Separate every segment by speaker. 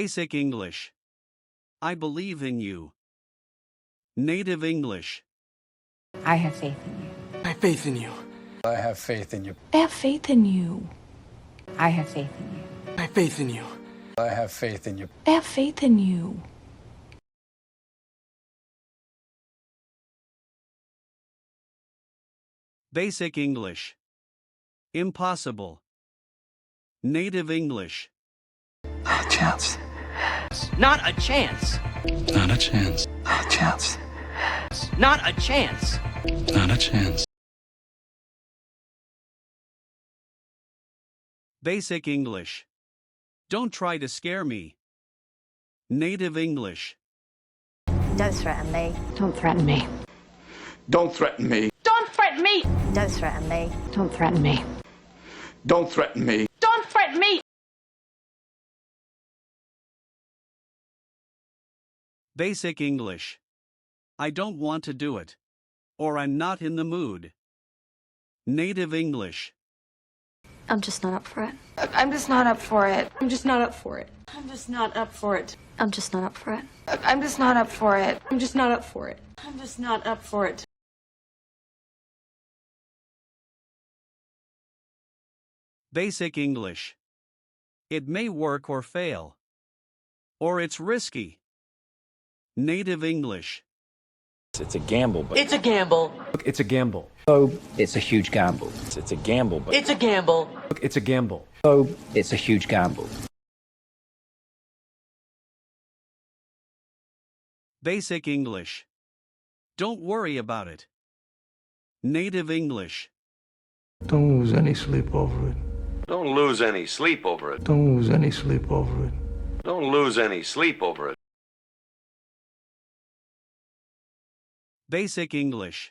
Speaker 1: Basic English. I believe in you. Native English.
Speaker 2: I have faith in you.
Speaker 3: I have faith in you.
Speaker 4: I have faith in you.
Speaker 2: I have faith in you. I have faith in you.
Speaker 3: I have faith in you.
Speaker 4: I have faith in you.
Speaker 2: I have faith in you.
Speaker 1: Basic English. Impossible. Native English.
Speaker 4: Not a chance.
Speaker 5: Not a chance.
Speaker 4: Not a chance. Not a chance.
Speaker 5: Not a chance.
Speaker 4: Not a chance.
Speaker 1: Basic English. Don't try to scare me. Native English.
Speaker 6: Don't threaten me.
Speaker 2: Don't threaten me.
Speaker 7: Don't threaten me.
Speaker 6: Don't threaten me. Don't threaten me.
Speaker 2: Don't threaten me.
Speaker 7: Don't threaten me.
Speaker 6: Don't threaten me.
Speaker 1: Basic English. I don't want to do it. Or I'm not in the mood. Native English.
Speaker 6: I'm just not up for it.
Speaker 8: I'm just not up for it.
Speaker 9: I'm just not up for it. I'm just not up for it.
Speaker 6: I'm just not up for it.
Speaker 8: I'm just not up for it.
Speaker 9: I'm just not up for it. I'm just not up for it.
Speaker 1: Basic English. It may work or fail. Or it's risky. Native English.
Speaker 10: It's a gamble, but
Speaker 5: It's a gamble.
Speaker 10: look, it's a gamble.
Speaker 11: So it's a huge gamble.
Speaker 10: It's a gamble, but
Speaker 5: It's a gamble.
Speaker 10: look, it's a gamble.
Speaker 11: So it's a huge gamble.
Speaker 1: Basic English. Don't worry about it. Native English.
Speaker 3: Don't lose any sleep over it.
Speaker 12: Don't lose any sleep over it.
Speaker 3: Don't lose any sleep over it.
Speaker 12: Don't lose any sleep over it.
Speaker 1: Basic English.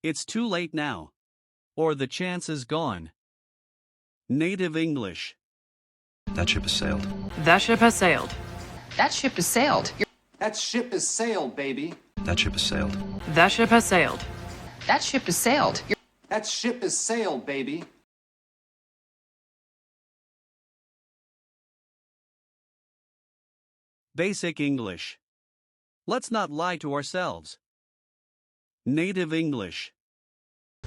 Speaker 1: It's too late now. Or the chance is gone. Native English.
Speaker 4: That ship has sailed.
Speaker 9: That ship has sailed.
Speaker 8: That ship has sailed.
Speaker 4: That ship has sailed, baby. That ship has sailed.
Speaker 9: That ship has sailed.
Speaker 8: That ship has sailed.
Speaker 4: That ship has sailed, baby.
Speaker 1: Basic English. Let's not lie to ourselves. Native English.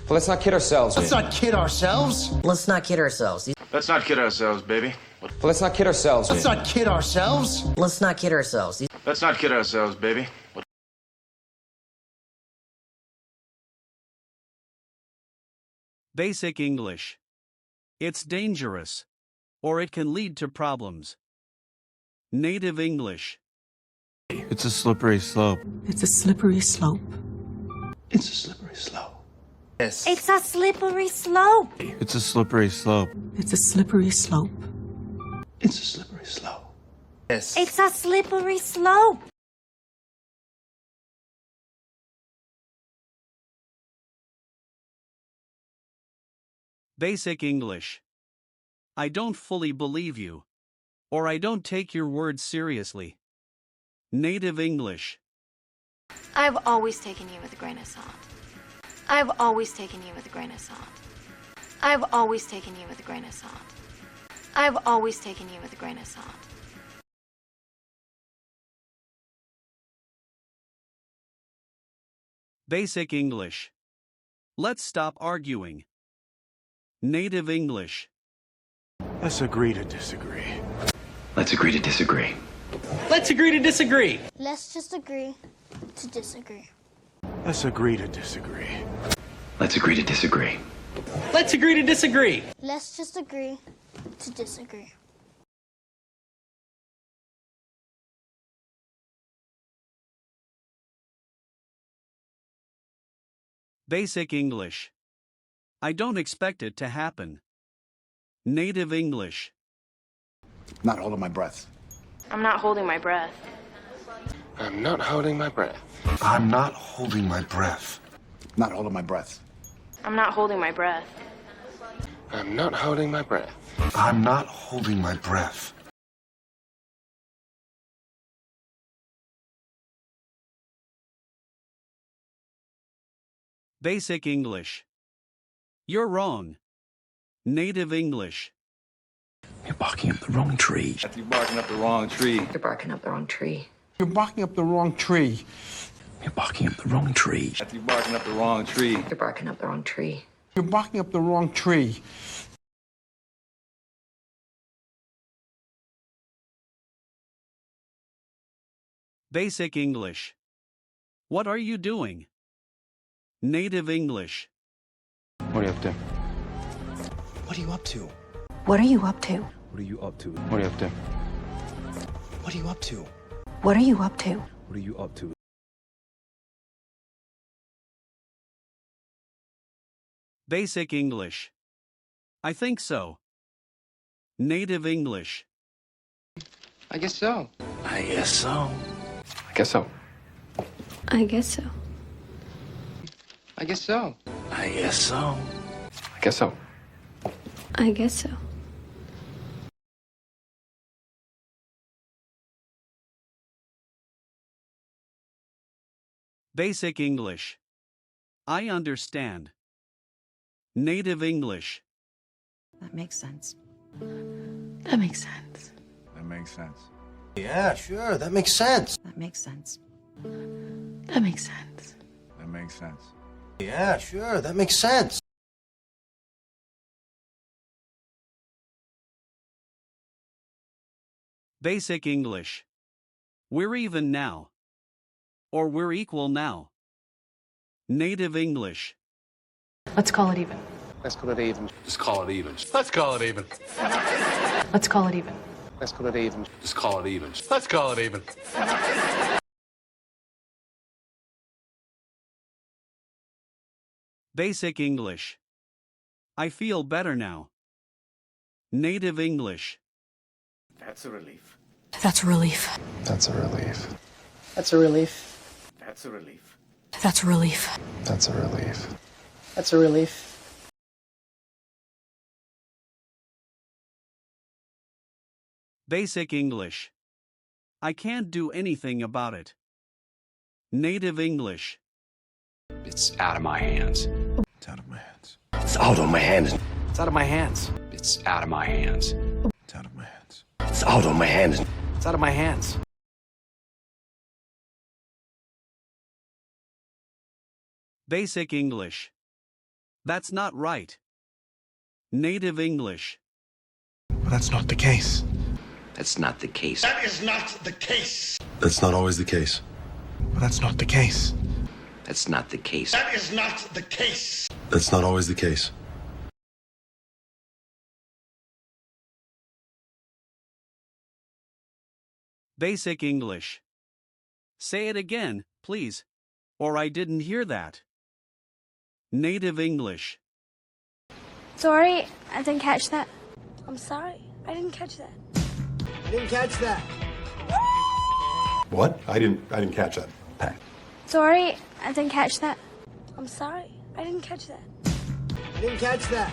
Speaker 13: Let's not kid ourselves.
Speaker 3: Let's not kid ourselves.
Speaker 5: Let's not kid ourselves.
Speaker 12: Let's not kid ourselves, baby.
Speaker 13: Let's not kid ourselves.
Speaker 3: Let's not kid ourselves.
Speaker 5: Let's not kid ourselves.
Speaker 12: Let's not kid ourselves, baby.
Speaker 1: Basic English. It's dangerous. Or it can lead to problems. Native English.
Speaker 3: It's a slippery slope.
Speaker 9: It's a slippery slope.
Speaker 3: It's a slippery slope.
Speaker 6: It's a slippery slope.
Speaker 3: It's a slippery slope.
Speaker 9: It's a slippery slope.
Speaker 3: It's a slippery slope.
Speaker 6: It's a slippery slope.
Speaker 1: Basic English. I don't fully believe you. Or I don't take your words seriously. Native English.
Speaker 6: I've always taken you with a grain of salt. I've always taken you with a grain of salt. I've always taken you with a grain of salt. I've always taken you with a grain of salt.
Speaker 1: Basic English. Let's stop arguing. Native English.
Speaker 3: Let's agree to disagree.
Speaker 4: Let's agree to disagree.
Speaker 5: Let's agree to disagree.
Speaker 6: Let's just agree to disagree.
Speaker 3: Let's agree to disagree.
Speaker 4: Let's agree to disagree.
Speaker 5: Let's agree to disagree.
Speaker 6: Let's just agree to disagree.
Speaker 1: Basic English. I don't expect it to happen. Native English.
Speaker 4: Not holding my breath.
Speaker 9: I'm not holding my breath.
Speaker 12: I'm not holding my breath.
Speaker 3: I'm not holding my breath.
Speaker 4: Not holding my breath.
Speaker 9: I'm not holding my breath.
Speaker 12: I'm not holding my breath.
Speaker 3: I'm not holding my breath.
Speaker 1: Basic English. You're wrong. Native English.
Speaker 11: You're barking up the wrong tree.
Speaker 4: You're barking up the wrong tree.
Speaker 8: You're barking up the wrong tree.
Speaker 3: You're barking up the wrong tree.
Speaker 11: You're barking up the wrong tree.
Speaker 4: You're barking up the wrong tree.
Speaker 8: You're barking up the wrong tree.
Speaker 3: You're barking up the wrong tree.
Speaker 1: Basic English. What are you doing? Native English.
Speaker 13: What are you up to?
Speaker 5: What are you up to?
Speaker 2: What are you up to?
Speaker 10: What are you up to?
Speaker 13: What are you up to?
Speaker 5: What are you up to?
Speaker 2: What are you up to?
Speaker 10: What are you up to?
Speaker 1: Basic English. I think so. Native English.
Speaker 13: I guess so.
Speaker 11: I guess so.
Speaker 13: I guess so.
Speaker 6: I guess so.
Speaker 13: I guess so.
Speaker 11: I guess so.
Speaker 13: I guess so.
Speaker 6: I guess so.
Speaker 1: Basic English. I understand. Native English.
Speaker 2: That makes sense.
Speaker 6: That makes sense.
Speaker 3: That makes sense.
Speaker 5: Yeah, sure, that makes sense.
Speaker 2: That makes sense.
Speaker 6: That makes sense.
Speaker 3: That makes sense.
Speaker 5: Yeah, sure, that makes sense.
Speaker 1: Basic English. We're even now. Or we're equal now. Native English.
Speaker 8: Let's call it even.
Speaker 12: Let's call it even.
Speaker 4: Just call it even. Let's call it even.
Speaker 8: Let's call it even.
Speaker 12: Let's call it even.
Speaker 4: Just call it even. Let's call it even.
Speaker 1: Basic English. I feel better now. Native English.
Speaker 3: That's a relief.
Speaker 2: That's a relief.
Speaker 13: That's a relief.
Speaker 8: That's a relief.
Speaker 3: That's a relief.
Speaker 2: That's a relief.
Speaker 13: That's a relief.
Speaker 8: That's a relief.
Speaker 1: Basic English. I can't do anything about it. Native English.
Speaker 11: It's out of my hands.
Speaker 3: It's out of my hands.
Speaker 11: It's out of my hands.
Speaker 5: It's out of my hands.
Speaker 11: It's out of my hands.
Speaker 3: It's out of my hands.
Speaker 11: It's out of my hands.
Speaker 5: It's out of my hands.
Speaker 1: Basic English. That's not right. Native English.
Speaker 3: But that's not the case.
Speaker 11: That's not the case.
Speaker 3: That is not the case.
Speaker 4: That's not always the case.
Speaker 3: But that's not the case.
Speaker 11: That's not the case.
Speaker 3: That is not the case.
Speaker 4: That's not always the case.
Speaker 1: Basic English. Say it again, please. Or I didn't hear that. Native English.
Speaker 6: Sorry, I didn't catch that. I'm sorry, I didn't catch that.
Speaker 5: I didn't catch that.
Speaker 4: What? I didn't catch that.
Speaker 6: Sorry, I didn't catch that. I'm sorry, I didn't catch that.
Speaker 5: I didn't catch that.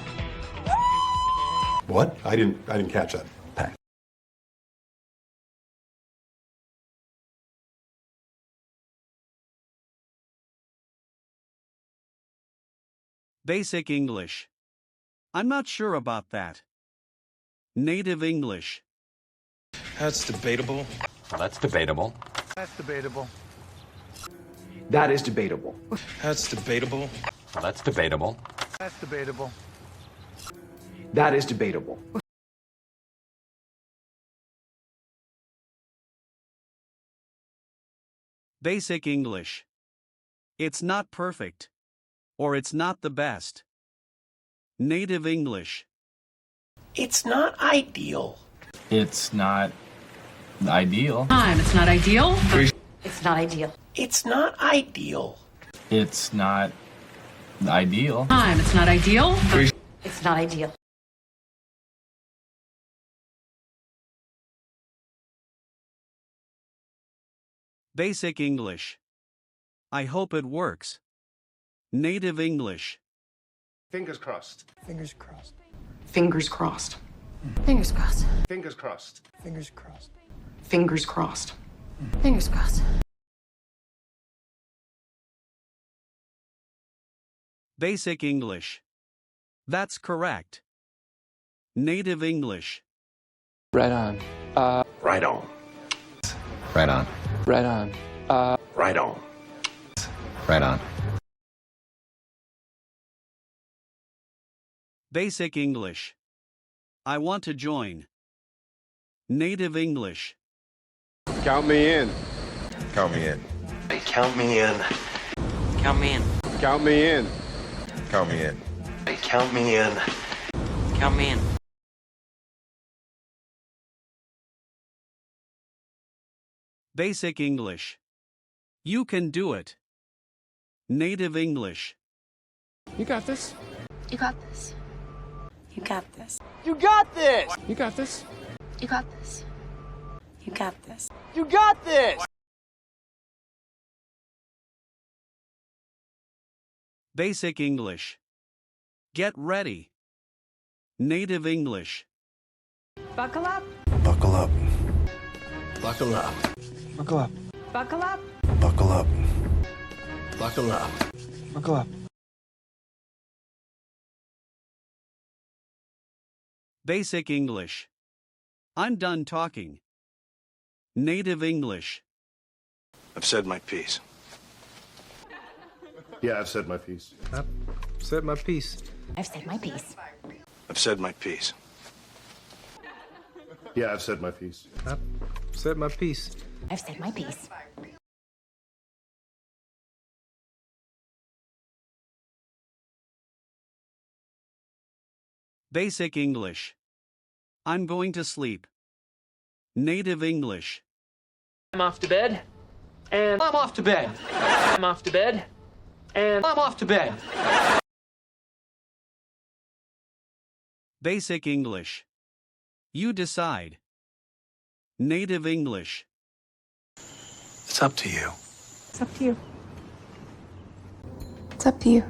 Speaker 4: What? I didn't catch that.
Speaker 1: Basic English. I'm not sure about that. Native English.
Speaker 14: That's debatable.
Speaker 10: Well, that's debatable.
Speaker 3: That's debatable.
Speaker 13: That is debatable.
Speaker 14: That's debatable.
Speaker 10: Well, that's debatable.
Speaker 3: That's debatable.
Speaker 13: That is debatable.
Speaker 1: Basic English. It's not perfect. Or it's not the best. Native English.
Speaker 5: It's not ideal.
Speaker 15: It's not ideal.
Speaker 8: It's not ideal. It's not ideal.
Speaker 5: It's not ideal.
Speaker 15: It's not ideal.
Speaker 8: It's not ideal. It's not ideal.
Speaker 1: Basic English. I hope it works. Native English.
Speaker 12: Fingers crossed.
Speaker 5: Fingers crossed.
Speaker 8: Fingers crossed.
Speaker 6: Fingers crossed.
Speaker 12: Fingers crossed.
Speaker 5: Fingers crossed.
Speaker 8: Fingers crossed.
Speaker 6: Fingers crossed.
Speaker 1: Basic English. That's correct. Native English.
Speaker 16: Right on.
Speaker 11: Right on.
Speaker 10: Right on.
Speaker 16: Right on.
Speaker 11: Right on.
Speaker 10: Right on.
Speaker 1: Basic English. I want to join. Native English.
Speaker 12: Count me in.
Speaker 10: Count me in.
Speaker 11: Count me in.
Speaker 5: Count me in.
Speaker 12: Count me in.
Speaker 10: Count me in.
Speaker 11: Count me in.
Speaker 5: Count me in.
Speaker 1: Basic English. You can do it. Native English.
Speaker 3: You got this.
Speaker 6: You got this.
Speaker 8: You got this.
Speaker 3: You got this. You got this.
Speaker 6: You got this.
Speaker 8: You got this.
Speaker 3: You got this.
Speaker 1: Basic English. Get ready. Native English.
Speaker 2: Buckle up.
Speaker 10: Buckle up.
Speaker 12: Buckle up.
Speaker 3: Buckle up.
Speaker 2: Buckle up.
Speaker 10: Buckle up.
Speaker 12: Buckle up.
Speaker 3: Buckle up.
Speaker 1: Basic English. I'm done talking. Native English.
Speaker 11: I've said my piece.
Speaker 12: Yeah, I've said my piece.
Speaker 5: I've said my piece.
Speaker 2: I've said my piece.
Speaker 11: I've said my piece.
Speaker 12: Yeah, I've said my piece.
Speaker 5: I've said my piece.
Speaker 2: I've said my piece.
Speaker 1: Basic English. I'm going to sleep. Native English.
Speaker 5: I'm off to bed. And I'm off to bed. I'm off to bed. And I'm off to bed.
Speaker 1: Basic English. You decide. Native English.
Speaker 11: It's up to you.
Speaker 2: It's up to you.
Speaker 8: It's up to you.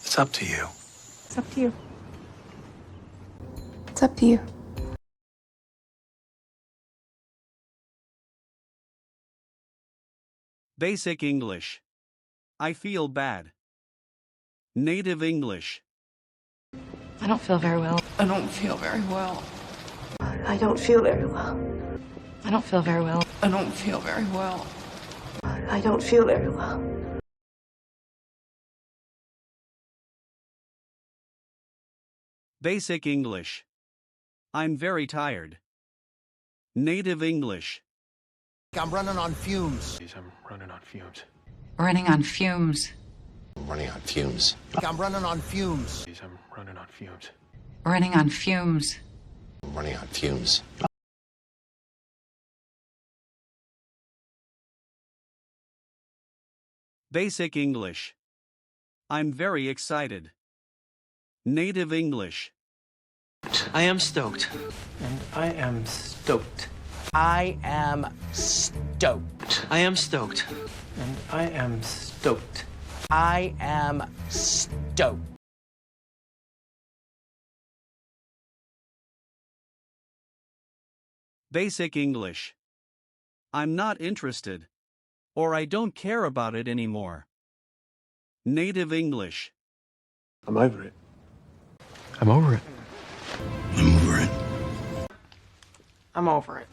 Speaker 11: It's up to you.
Speaker 2: It's up to you.
Speaker 8: It's up to you.
Speaker 1: Basic English. I feel bad. Native English.
Speaker 8: I don't feel very well.
Speaker 2: I don't feel very well.
Speaker 8: I don't feel very well. I don't feel very well.
Speaker 2: I don't feel very well.
Speaker 8: I don't feel very well.
Speaker 1: Basic English. I'm very tired. Native English.
Speaker 3: I'm running on fumes.
Speaker 12: I'm running on fumes.
Speaker 2: Running on fumes.
Speaker 11: I'm running on fumes.
Speaker 3: I'm running on fumes.
Speaker 12: I'm running on fumes.
Speaker 2: Running on fumes.
Speaker 11: I'm running on fumes.
Speaker 1: Basic English. I'm very excited. Native English.
Speaker 5: I am stoked. And I am stoked. I am stoked. I am stoked. And I am stoked. I am stoked.
Speaker 1: Basic English. I'm not interested. Or I don't care about it anymore. Native English.
Speaker 12: I'm over it.
Speaker 3: I'm over it.
Speaker 11: I'm over it.
Speaker 5: I'm over it.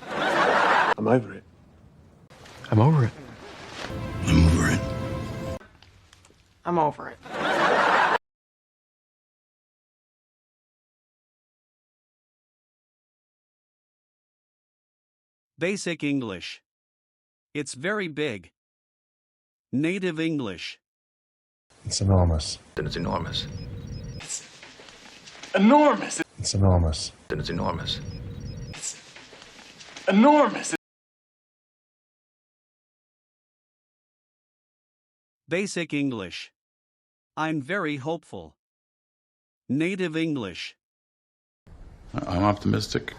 Speaker 12: I'm over it.
Speaker 3: I'm over it.
Speaker 11: I'm over it.
Speaker 5: I'm over it.
Speaker 1: Basic English. It's very big. Native English.
Speaker 10: It's enormous.
Speaker 11: Then it's enormous.
Speaker 5: Enormous.
Speaker 10: It's enormous.
Speaker 11: Then it's enormous.
Speaker 5: Enormous.
Speaker 1: Basic English. I'm very hopeful. Native English.
Speaker 10: I'm optimistic.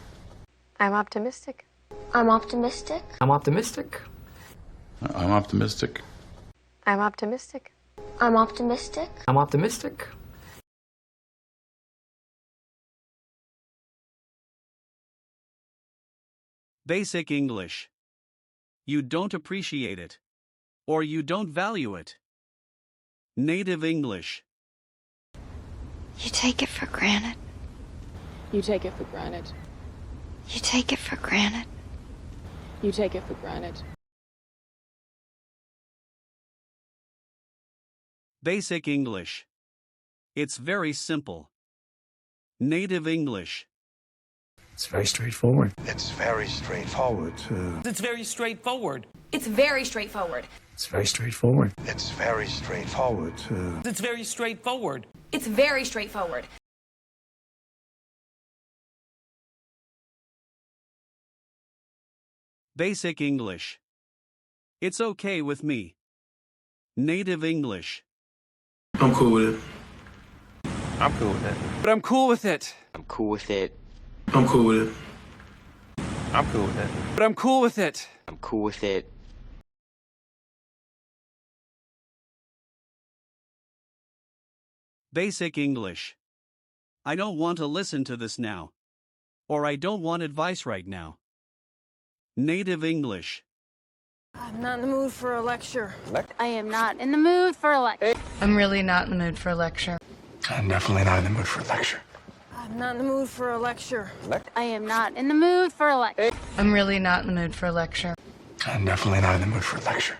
Speaker 6: I'm optimistic. I'm optimistic.
Speaker 5: I'm optimistic.
Speaker 10: I'm optimistic.
Speaker 6: I'm optimistic. I'm optimistic.
Speaker 5: I'm optimistic.
Speaker 1: Basic English. You don't appreciate it. Or you don't value it. Native English.
Speaker 6: You take it for granted.
Speaker 9: You take it for granted.
Speaker 6: You take it for granted.
Speaker 9: You take it for granted.
Speaker 1: Basic English. It's very simple. Native English.
Speaker 3: It's very straightforward.
Speaker 11: It's very straightforward, too.
Speaker 5: It's very straightforward.
Speaker 2: It's very straightforward.
Speaker 3: It's very straightforward.
Speaker 11: It's very straightforward, too.
Speaker 5: It's very straightforward.
Speaker 2: It's very straightforward.
Speaker 1: Basic English. It's okay with me. Native English.
Speaker 14: I'm cool with it.
Speaker 12: I'm cool with it.
Speaker 5: But I'm cool with it.
Speaker 16: I'm cool with it.
Speaker 14: I'm cool with it.
Speaker 12: I'm cool with it.
Speaker 5: But I'm cool with it.
Speaker 16: I'm cool with it.
Speaker 1: Basic English. I don't want to listen to this now. Or I don't want advice right now. Native English.
Speaker 9: I'm not in the mood for a lecture.
Speaker 6: I am not in the mood for a lecture.
Speaker 2: I'm really not in the mood for a lecture.
Speaker 10: I'm definitely not in the mood for a lecture.
Speaker 9: I'm not in the mood for a lecture.
Speaker 6: I am not in the mood for a lecture.
Speaker 2: I'm really not in the mood for a lecture.
Speaker 10: I'm definitely not in the mood for a lecture.